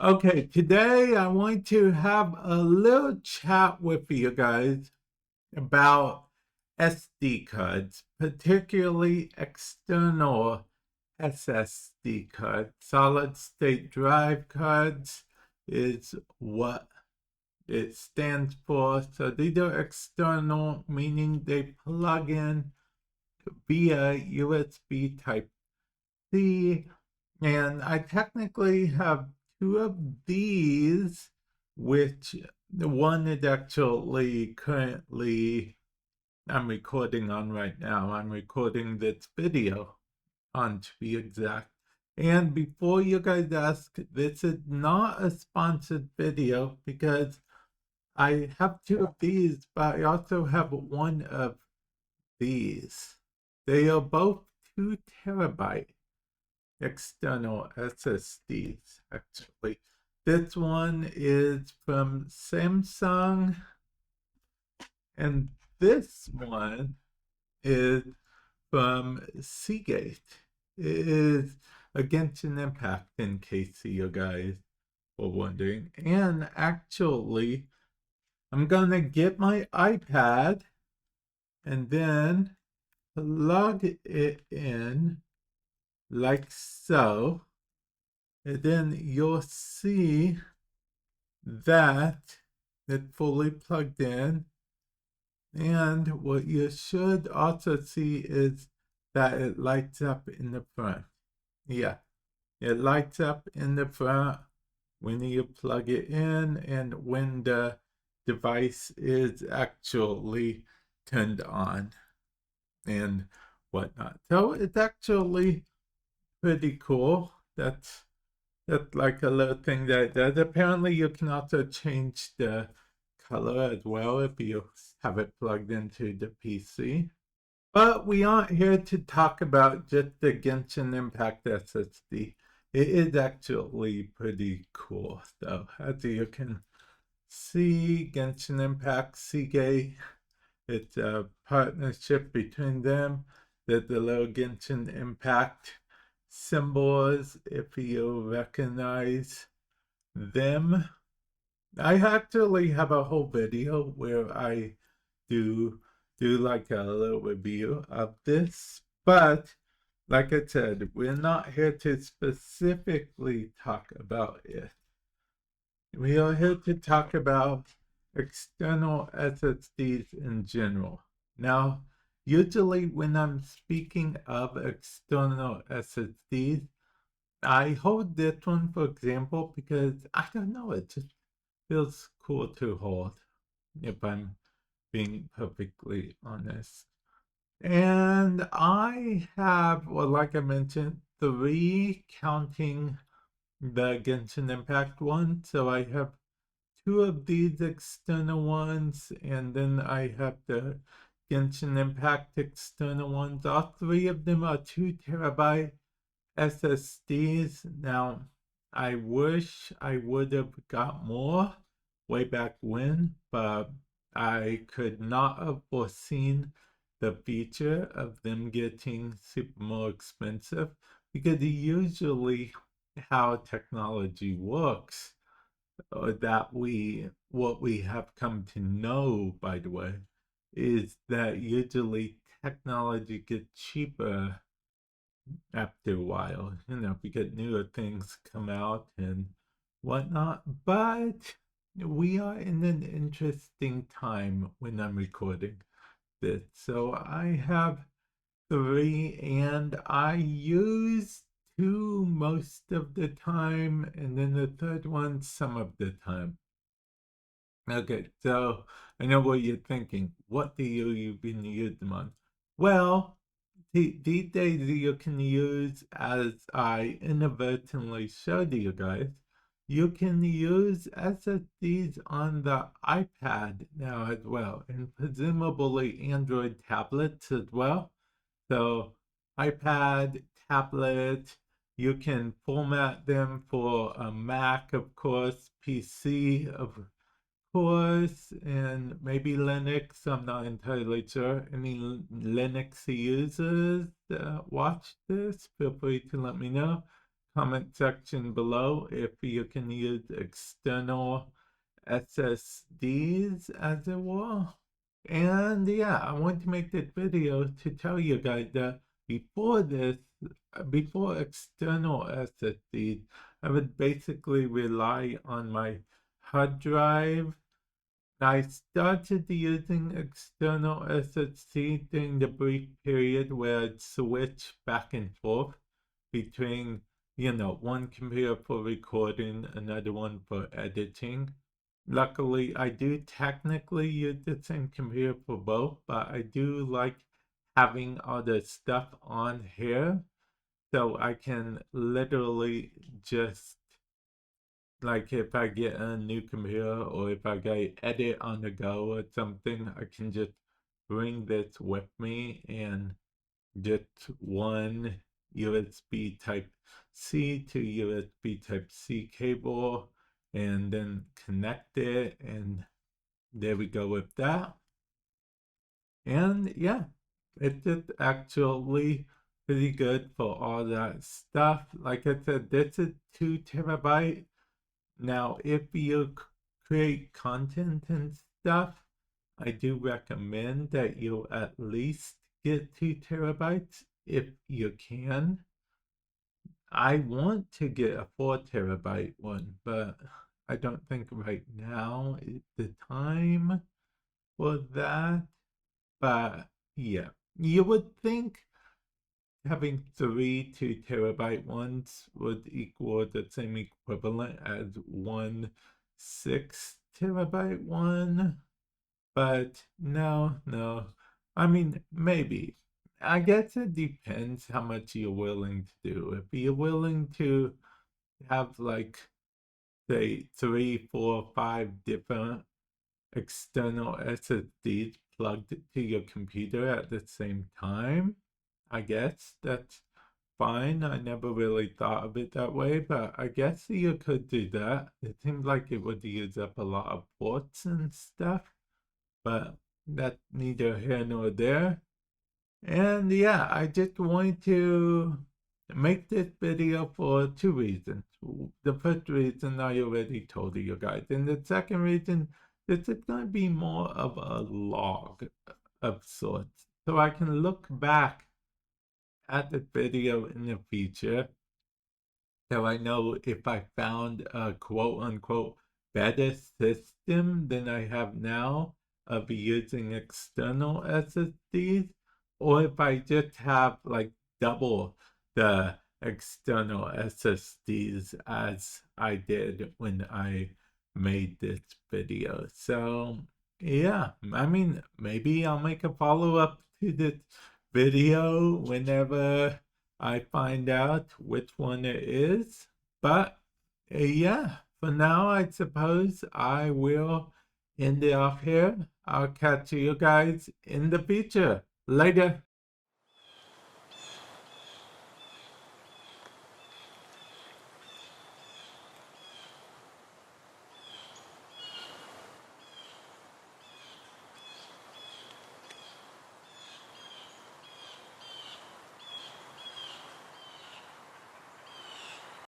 Okay, today I want to have a little chat with you guys about SD cards, particularly external SSD cards. Solid state drive cards is what it stands for. So these are external, meaning they plug in via USB Type C, and I technically have two of these, which the one is actually currently I'm recording on right now. I'm recording this video on, to be exact. And before you guys ask, this is not a sponsored video because I have two of these, but I also have one of these. They are both 2 terabyte external SSDs, actually. This one is from Samsung, and this one is from Seagate. It is a Genshin Impact, in case you guys were wondering. And actually, I'm gonna get my iPad and then plug it in like so. And then you'll see that it fully plugged in. And what you should also see is that it lights up in the front. Yeah, it lights up in the front when you plug it in and when the device is actually turned on and whatnot. So it's actually pretty cool. That's like a little thing that it does. Apparently, you can also change the color as well if you have it plugged into the PC. But we aren't here to talk about just the Genshin Impact SSD. It is actually pretty cool, though. As you can see, Genshin Impact Seagate, it's a partnership between them. The little Genshin Impact symbols, if you recognize them. I actually have a whole video where I do like a little review of this, but like I said, we're not here to specifically talk about it. We are here to talk about external SSDs in general. Now, usually when I'm speaking of external SSDs, I hold this one for example because I don't know, it just feels cool to hold, if I'm being perfectly honest. And I have, well, like I mentioned, three counting the Genshin Impact one. So I have two of these external ones, and then I have the Genshin Impact external ones. All three of them are 2 terabyte SSDs. Now, I wish I would have got more way back when, but I could not have foreseen the feature of them getting super more expensive because usually how technology works, or what we have come to know, by the way, is that usually technology gets cheaper after a while, because newer things come out and whatnot. But we are in an interesting time when I'm recording this. So I have three, and I use two most of the time, and then the third one some of the time. Okay, so I know what you're thinking. What do you even use them on? Well, these days you can use, as I inadvertently showed you guys, you can use SSDs on the iPad now as well, and presumably Android tablets as well. So iPad, tablet, you can format them for a Mac, of course, PC, of course, and maybe Linux. I'm not entirely sure. Any Linux users that watch this, feel free to let me know. comment section below if you can use external SSDs, as it were. And yeah, I want to make this video to tell you guys that before external SSDs, I would basically rely on my hard drive. I started using external SSD during the brief period where I'd switch back and forth between, one computer for recording, another one for editing. Luckily, I do technically use the same computer for both, but I do like having all the stuff on here so I can literally just, like, if I get a new computer or if I get edit on the go or something, I can just bring this with me and just one USB type C to USB type C cable and then connect it, and there we go with that. And yeah, it's just actually pretty good for all that stuff. Like I said, this is 2 terabyte. Now, if you create content and stuff, I do recommend that you at least get 2 terabytes if you can. I want to get a 4 terabyte one, but I don't think right now is the time for that. But yeah, you would think having 3 2 terabyte ones would equal the same equivalent as 1 6 terabyte one, but no. I mean, maybe. I guess it depends how much you're willing to do. If you're willing to have, like, say 3, 4, 5 different external SSDs plugged to your computer at the same time, I guess that's fine. I never really thought of it that way, but I guess you could do that. It seems like it would use up a lot of ports and stuff, but that's neither here nor there. And yeah, I just want to make this video for 2 reasons. The first reason I already told you guys, and the second reason, this is going to be more of a log of sorts, so I can look back at the video in the future, so I know if I found a quote-unquote better system than I have now of using external SSDs, or if I just have like double the external SSDs as I did when I made this video. So yeah, I mean, maybe I'll make a follow-up to this video whenever I find out which one it is. But yeah, for now, I suppose I will end it off here. I'll catch you guys in the future. Later.